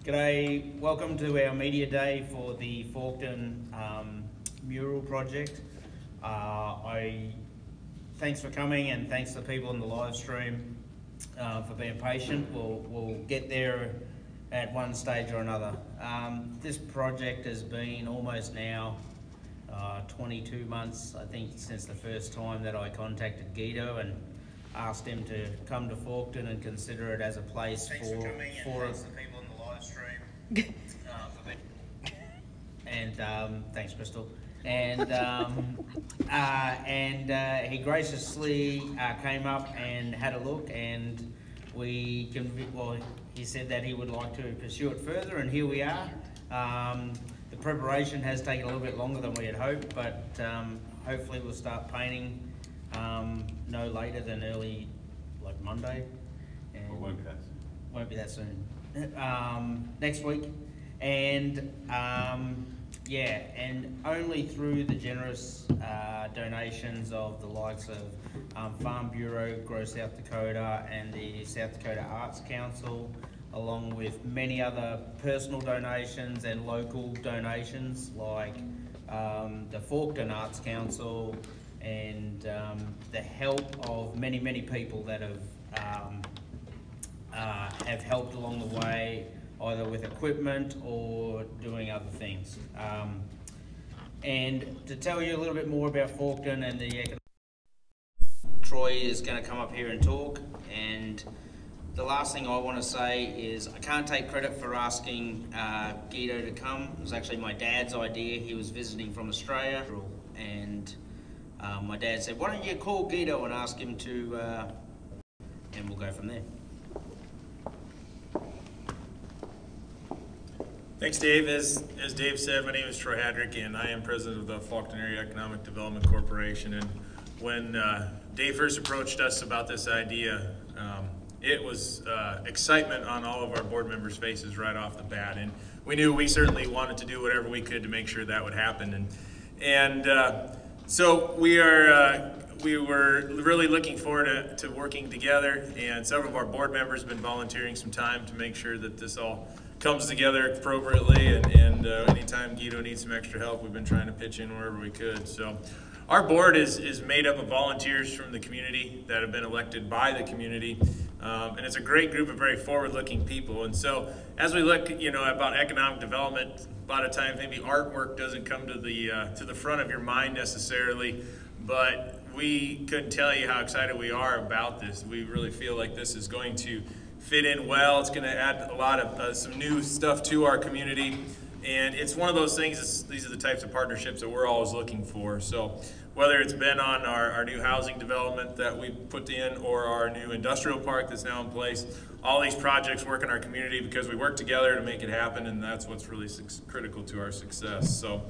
G'day, welcome to our media day for the Forkton mural project. Thanks for coming, and thanks to the people in the live stream for being patient. We'll get there at one stage or another. This project has been almost now 22 months, I think, since the first time that I contacted Guido and asked him to come to Forkton and consider it as a place for the people in the live stream. Thanks, Crystal. And he graciously came up and had a look, and he said that he would like to pursue it further, and here we are. The preparation has taken a little bit longer than we had hoped, but hopefully we'll start painting no later than early, like Monday. And it won't be that soon. Won't be that soon. Next week. And yeah, and only through the generous donations of the likes of Farm Bureau, Grow South Dakota, and the South Dakota Arts Council, along with many other personal donations and local donations like the Forkton Arts Council, and the help of many people that have helped along the way, either with equipment or doing other things. And to tell you a little bit more about Forkton and the economic, Troy is going to come up here and talk. And the last thing I want to say is I can't take credit for asking Guido to come. It was actually my dad's idea. He was visiting from Australia, and my dad said, "Why don't you call Guido and ask him to," and we'll go from there. Thanks, Dave. As Dave said, my name is Troy Hadrick, and I am president of the Faulkton Area Economic Development Corporation. And when Dave first approached us about this idea, it was excitement on all of our board members' faces right off the bat. And we knew we certainly wanted to do whatever we could to make sure that would happen. So we were really looking forward to working together, and several of our board members have been volunteering some time to make sure that this all comes together appropriately, and anytime Guido needs some extra help, we've been trying to pitch in wherever we could. So our board is made up of volunteers from the community that have been elected by the community, and it's a great group of very forward-looking people. And so as we look, about economic development, a lot of times maybe artwork doesn't come to the front of your mind necessarily, but we couldn't tell you how excited we are about this. We really feel like this is going to fit in well. It's going to add a lot of some new stuff to our community, and it's one of those things. These are the types of partnerships that we're always looking for. So whether it's been on our new housing development that we put in, or our new industrial park that's now in place, all these projects work in our community because we work together to make it happen, and that's what's really critical to our success. So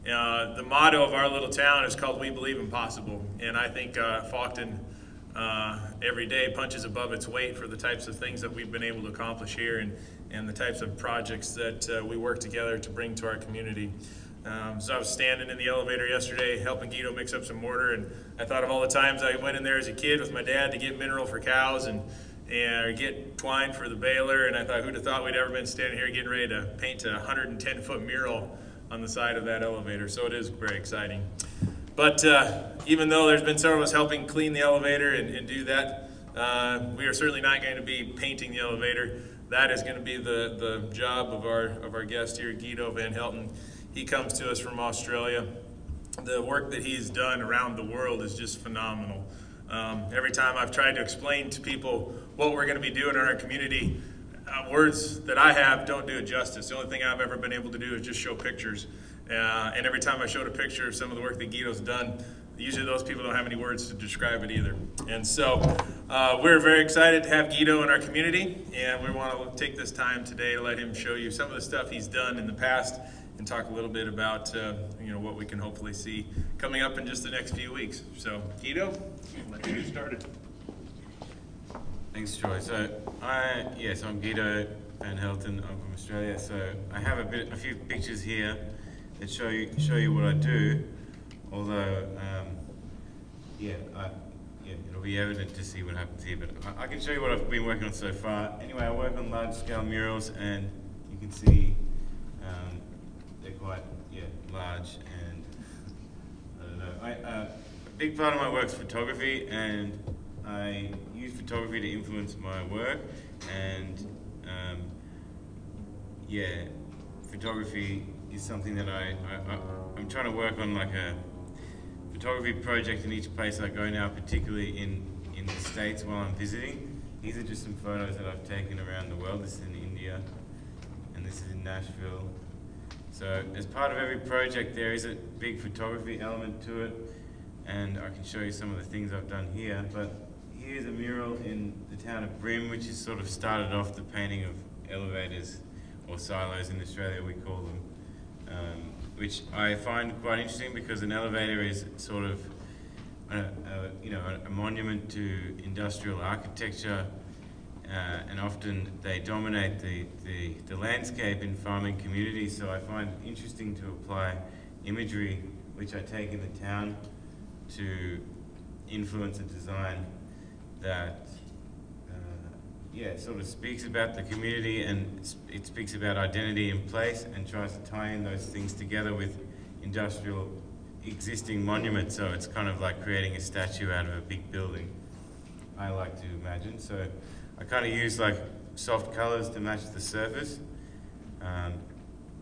the motto of our little town is called "We Believe in Possible," and I think Faulkton every day punches above its weight for the types of things that we've been able to accomplish here, and the types of projects that we work together to bring to our community. So I was standing in the elevator yesterday helping Guido mix up some mortar, and I thought of all the times I went in there as a kid with my dad to get mineral for cows and get twine for the baler, and I thought, who'd have thought we'd ever been standing here getting ready to paint a 110-foot mural on the side of that elevator. So it is very exciting. But even though there's been several of us helping clean the elevator and do that, we are certainly not going to be painting the elevator. That is going to be the job of our guest here, Guido Van Helten. He comes to us from Australia. The work that he's done around the world is just phenomenal. Every time I've tried to explain to people what we're going to be doing in our community, words that I have don't do it justice. The only thing I've ever been able to do is just show pictures. And every time I showed a picture of some of the work that Guido's done, usually those people don't have any words to describe it either. And so we're very excited to have Guido in our community, and we want to take this time today to let him show you some of the stuff he's done in the past and talk a little bit about what we can hopefully see coming up in just the next few weeks. So Guido, let's get started. Thanks, Troy. So I'm Guido Van Helten. I'm from Australia. So I have a few pictures here that show you what I do. Although, it'll be evident to see what happens here. But I can show you what I've been working on so far. Anyway, I work on large-scale murals, and you can see they're quite large, and I don't know. A big part of my work is photography, and I use photography to influence my work, and photography is something that I'm trying to work on, like a photography project in each place I go now, particularly in the States while I'm visiting. These are just some photos that I've taken around the world. This is in India, and this is in Nashville. So as part of every project there is a big photography element to it, and I can show you some of the things I've done here. But here's a mural in the town of Brim, which has sort of started off the painting of elevators, or silos in Australia we call them, which I find quite interesting because an elevator is sort of a monument to industrial architecture, and often they dominate the landscape in farming communities. So I find it interesting to apply imagery which I take in the town to influence a design that sort of speaks about the community, and it speaks about identity in place and tries to tie in those things together with industrial existing monuments. So it's kind of like creating a statue out of a big building, I like to imagine. So I kind of use like soft colors to match the surface.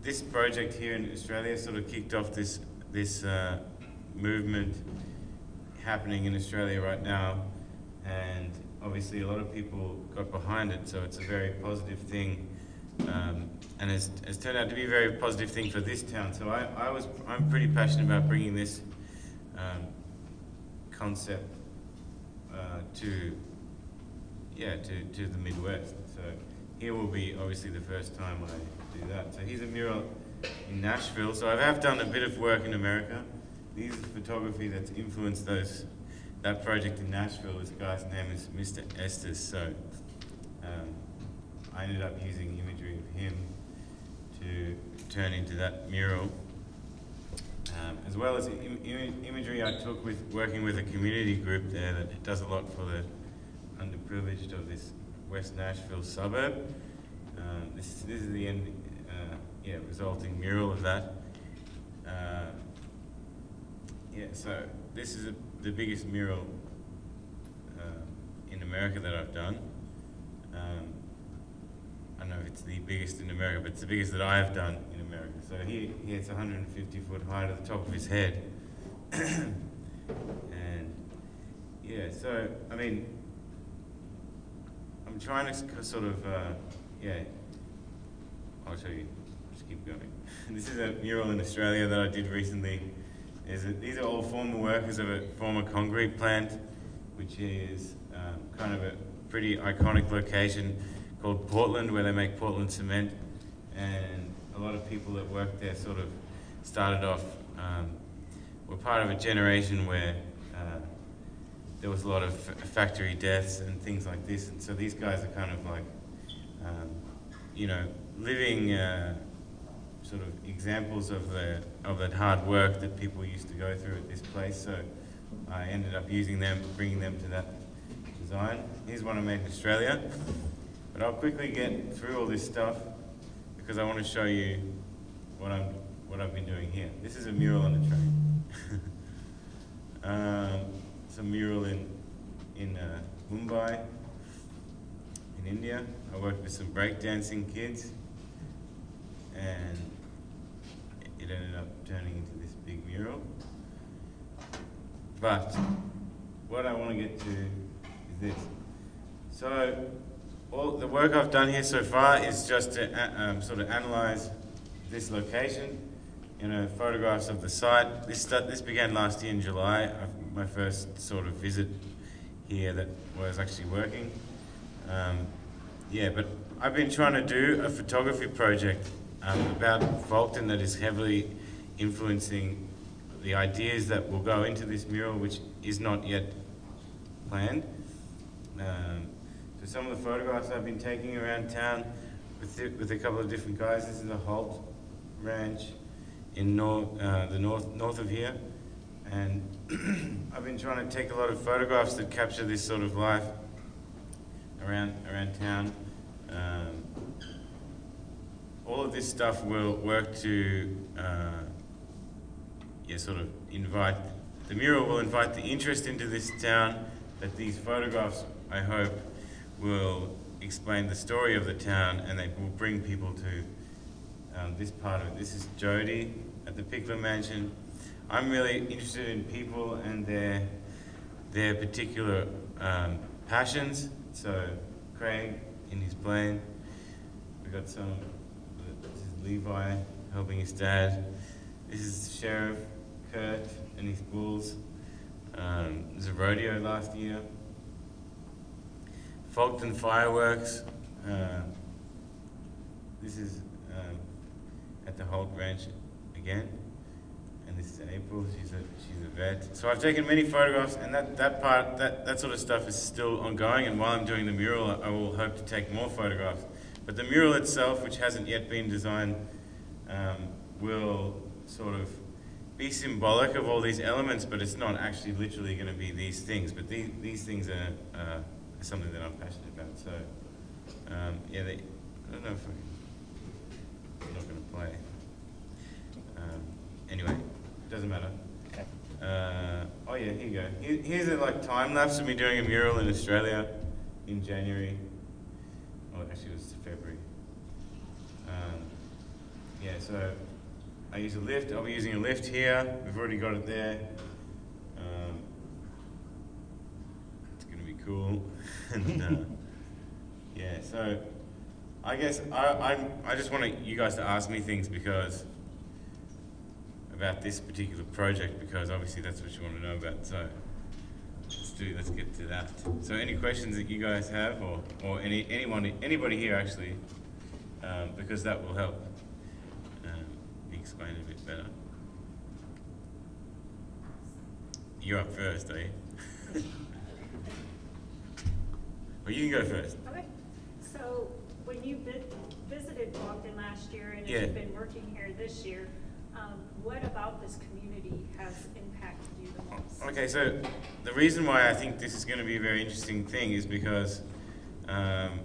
This project here in Australia sort of kicked off this movement happening in Australia right now, and obviously a lot of people got behind it, so it's a very positive thing, and has turned out to be a very positive thing for this town. So I'm pretty passionate about bringing this concept to the Midwest. So here will be obviously the first time I do that. So here's a mural in Nashville. So I have done a bit of work in America. These are photography that's influenced that project in Nashville. This guy's name is Mr. Estes. So I ended up using imagery of him to turn into that mural, as well as imagery I took with working with a community group there that does a lot for the underprivileged of this West Nashville suburb. This is the end, resulting mural of that. So this is the biggest mural in America that I've done. I don't know if it's the biggest in America, but it's the biggest that I have done in America. So here it's 150 foot high to the top of his head. And so I mean, I'm trying to sort of, I'll show you, just keep going. This is a mural in Australia that I did recently. These are all former workers of a former concrete plant, which is kind of a pretty iconic location called Portland, where they make Portland cement. And a lot of people that work there sort of started off, were part of a generation where there was a lot of factory deaths and things like this. And so these guys are kind of like, living sort of examples of that hard work that people used to go through at this place. So I ended up using them, bringing them to that design. Here's one I made in Australia. But I'll quickly get through all this stuff because I want to show you what I've been doing here. This is a mural on the train. It's a mural in Mumbai, in India. I worked with some breakdancing kids, and it ended up turning into this big mural. But what I want to get to is this. So all the work I've done here so far is just to sort of analyze this location, photographs of the site. This began last year in July, my first sort of visit here that was actually working. But I've been trying to do a photography project about Fulton that is heavily influencing the ideas that will go into this mural, which is not yet planned. So some of the photographs I've been taking around town with a couple of different guys. This is a Holt ranch in the north of here, and I've been trying to take a lot of photographs that capture this sort of life around town. of this stuff will work to, sort of invite, the mural will invite the interest into this town, that these photographs, I hope, will explain the story of the town, and they will bring people to this part of it. This is Jody at the Pickler Mansion. I'm really interested in people and their particular passions. So Craig in his plane. We got some. This is Levi helping his dad. This is Sheriff Kurt and his bulls. There's a rodeo last year. Folkestone fireworks. This is at the Holt Ranch again. And this is April, she's a vet. So I've taken many photographs, and that sort of stuff is still ongoing, and while I'm doing the mural, I will hope to take more photographs. But the mural itself, which hasn't yet been designed, will sort of be symbolic of all these elements, but it's not actually literally going to be these things. But these things are something that I'm passionate about. So, I don't know if I'm not going to play. Anyway, doesn't matter. Okay. Oh yeah, here you go. Here's a time lapse of me doing a mural in Australia in January. Oh, actually it was February. So I use a lift. I'll be using a lift here. We've already got it there. It's gonna be cool. And so I guess I just want you guys to ask me things about this particular project, because obviously that's what you want to know about. So let's get to that. So any questions that you guys have, or anybody here actually, because that will help me explain it a bit better. You're up first, are you? Well, you can go first. Okay. So when you visited Bogdan last year, and Yeah. you've been working here this year, what about this community has impacted you the most? Okay, so the reason why I think this is going to be a very interesting thing is because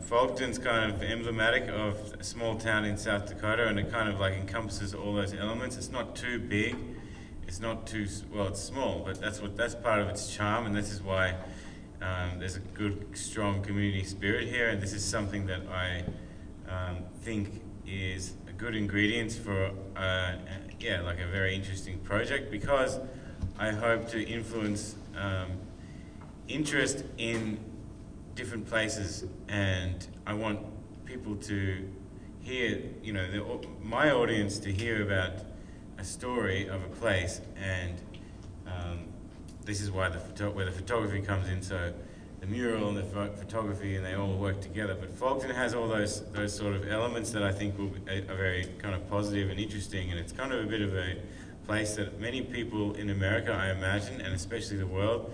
Folkestone's kind of emblematic of a small town in South Dakota, and it kind of encompasses all those elements. It's not too big, it's not too, well, it's small, but that's part of its charm, and this is why there's a good, strong community spirit here, and this is something that I think is a good ingredient for a very interesting project, because I hope to influence interest in different places, and I want people to hear, my audience to hear about a story of a place, and this is why where the photography comes in. So the mural and the photography, and they all work together. But Folkestone has all those sort of elements that I think are very kind of positive and interesting, and it's kind of a bit of a place that many people in America, I imagine, and especially the world,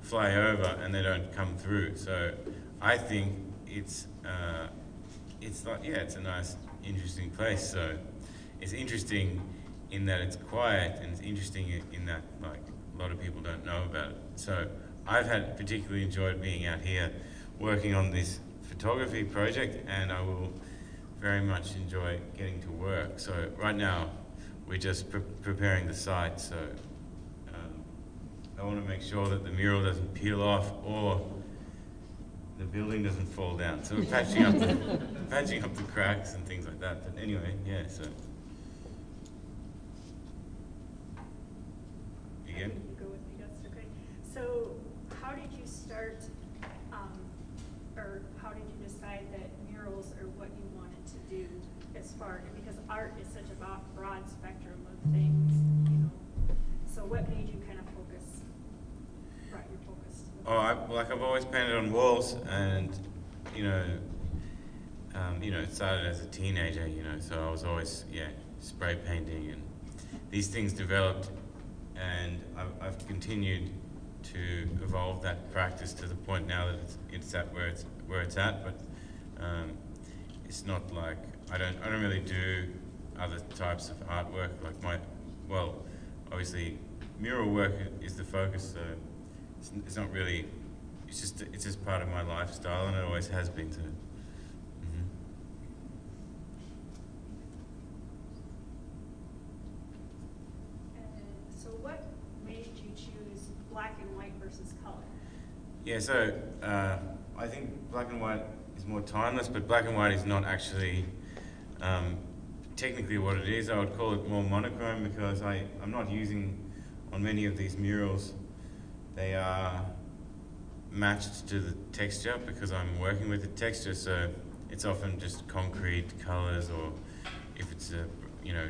fly over and they don't come through. So I think it's a nice, interesting place. So it's interesting in that it's quiet, and it's interesting in that a lot of people don't know about it. So I've particularly enjoyed being out here working on this photography project, and I will very much enjoy getting to work. So right now we're just preparing the site, so I want to make sure that the mural doesn't peel off or the building doesn't fall down. So we're patching up the cracks and things like that. But anyway, yeah, so. Again? You go with me, that's okay. So how did you start, or how did you decide that murals are what you wanted to do because art is such a broad spectrum of things, So what made you kind of brought your focus to the I've always painted on walls, and it started as a teenager, so I was always spray painting, and these things developed, and I've continued to evolve that practice to the point now that it's at where it's at. But it's not like I don't really do other types of artwork obviously mural work is the focus, so it's not really, it's just part of my lifestyle, and it always has been. So and white versus color? Yeah, so I think black and white is more timeless, but black and white is not actually technically what it is. I would call it more monochrome because I'm not using, on many of these murals, they are matched to the texture because I'm working with the texture, so it's often just concrete colors, or if it's a, you know,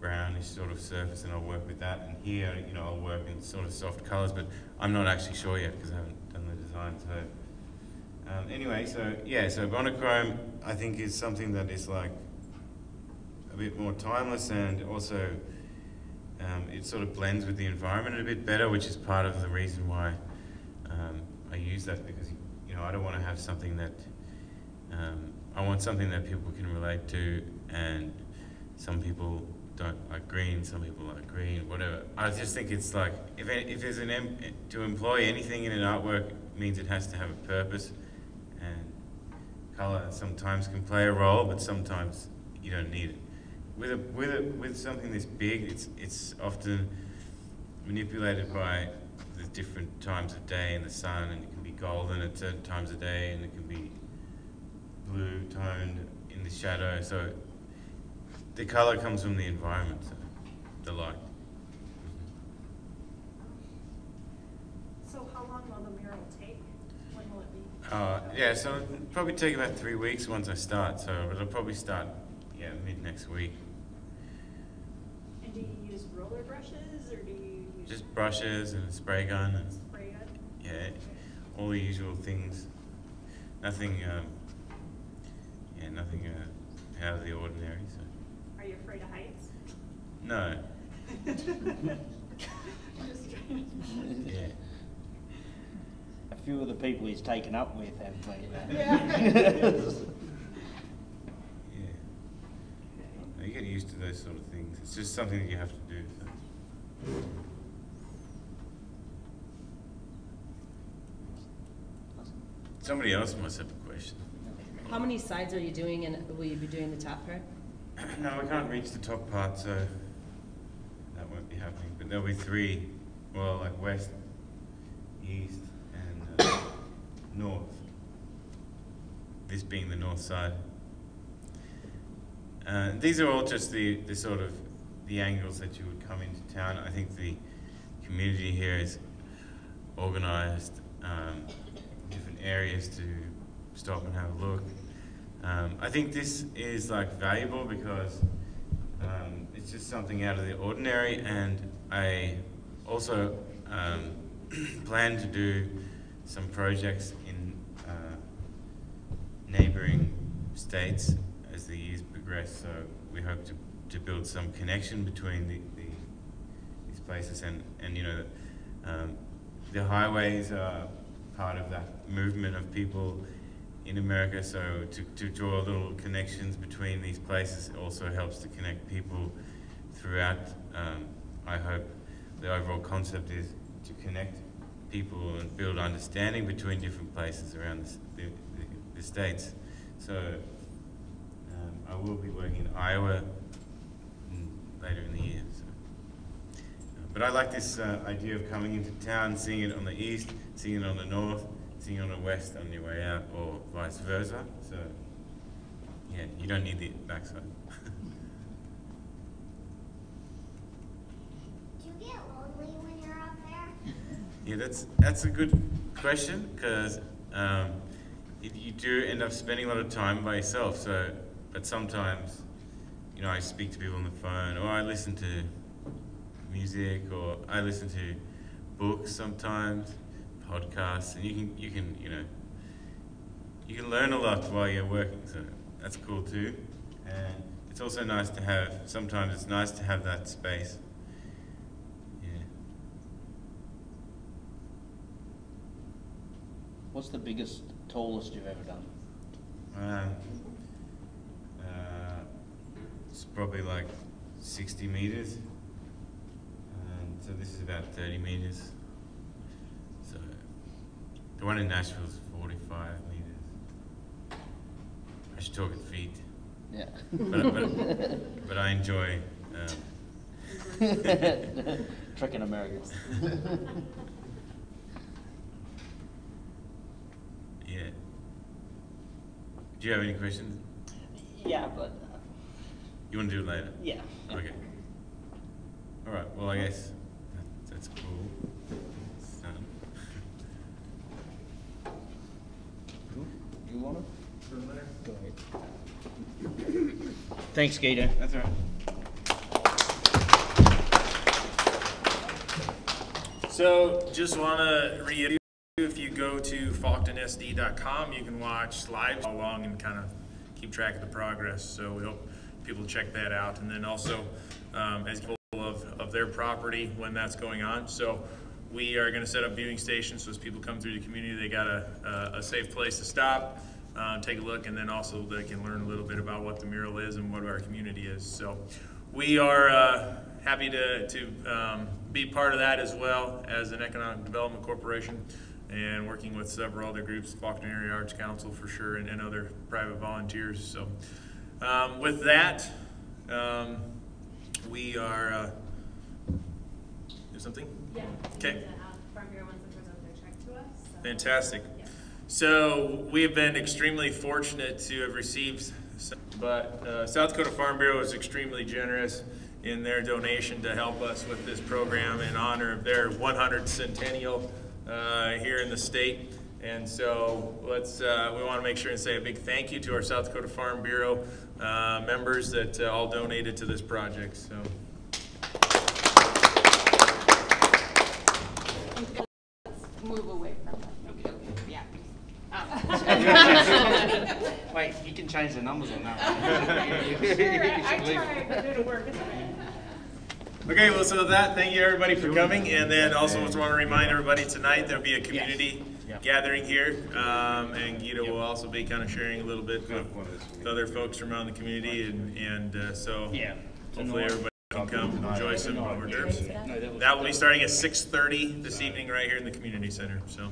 brownish sort of surface, and I'll work with that. And here, you know, I'll work in sort of soft colors, but I'm not actually sure yet because I haven't done the design. So anyway, so yeah, so monochrome I think is something that is like a bit more timeless, and also it sort of blends with the environment a bit better, which is part of the reason why I use that, because, you know, I don't want to have something that I want something that people can relate to, and some people don't like green, some people like green, whatever. I just think it's like, if there's to employ anything in an artwork, it means it has to have a purpose, and color sometimes can play a role, but sometimes you don't need it. With something this big, it's often manipulated by the different times of day and the sun, and it can be golden at certain times of day, and it can be blue toned in the shadow. So the color comes from the environment, so the light. So how long will the mural take? When will it be? Yeah, so it'll probably take about 3 weeks once I start. So it'll probably start, yeah, mid next week. And do you use roller brushes, or do you use Just brushes and a spray gun, and spray gun? yeah, all the usual things. Nothing, nothing out of the ordinary. So. Are you afraid of heights? No. Just trying to- Yeah. A few of the people he's taken up with have been that. Yeah. Yeah. No, you get used to those sort of things. It's just something that you have to do. So. Somebody else must have a question. How many sides are you doing, and will you be doing the top part? No, we can't reach the top part, so that won't be happening. But there'll be 3, well, like west, east, and north. This being the north side. These are all just the sort of the angles that you would come into town. I think the community here is organized different areas to stop and have a look. I think this is like valuable because it's just something out of the ordinary, and I also plan to do some projects in neighboring states as the years progress. So we hope to build some connection between these places, and you know, the highways are part of that movement of people in America, so to draw little connections between these places also helps to connect people throughout. I hope the overall concept is to connect people and build understanding between different places around the states. So I will be working in Iowa later in the year. So. But I like this idea of coming into town, seeing it on the east, seeing it on the north, seeing it on the west on your way out, or vice versa. So, yeah, you don't need the backside. Do you get lonely when you're up there? Yeah, that's a good question, because you do end up spending a lot of time by yourself. So, but sometimes, you know, I speak to people on the phone, or I listen to music, or I listen to books sometimes, podcasts, and you can learn a lot while you're working. So that's cool too. And it's also nice to have. Sometimes it's nice to have that space. Yeah. What's the biggest, tallest you've ever done? It's probably like 60 meters. So this is about 30 meters. So the one in Nashville is 45 meters. I should talk in feet. Yeah. But I enjoy Tricking Americans. Do you have any questions? Yeah, but, You want to do it later? yeah. Okay. All right. Well, I guess that's cool. It's done. You want it? Go ahead. Thanks, Guido. That's all right. So just want to reiterate, if you go to falktonsd.com, you can watch live along and kind of keep track of the progress. So we hope people check that out. And then also as full of their property when that's going on. So we are going to set up viewing stations, so as people come through the community, they got a safe place to stop, take a look, and then also they can learn a little bit about what the mural is and what our community is. So we are happy to be part of that as well as an economic development corporation, and working with several other groups, Faulkner Area Arts Council for sure, and other private volunteers. So with that, we are, there's something? Yeah. Okay. Farm Bureau wants to present their check to us. So. Fantastic. Yeah. So we have been extremely fortunate to have received, but South Dakota Farm Bureau is extremely generous in their donation to help us with this program in honor of their 100th centennial here in the state. And so we want to make sure and say a big thank you to our South Dakota Farm Bureau members that all donated to this project. So. Move away from that. Okay. Yeah. Wait, you can change the numbers on that Sure, I tried, but it didn't work. Okay, well, so with that, thank you everybody for coming, and then also just want to remind everybody tonight there'll be a community gathering here, and Guido will also be kind of sharing a little bit with other folks from around the community, and so hopefully everybody can come enjoy some hors d'oeuvres. That will be starting at 6:30 this evening right here in the community center. So.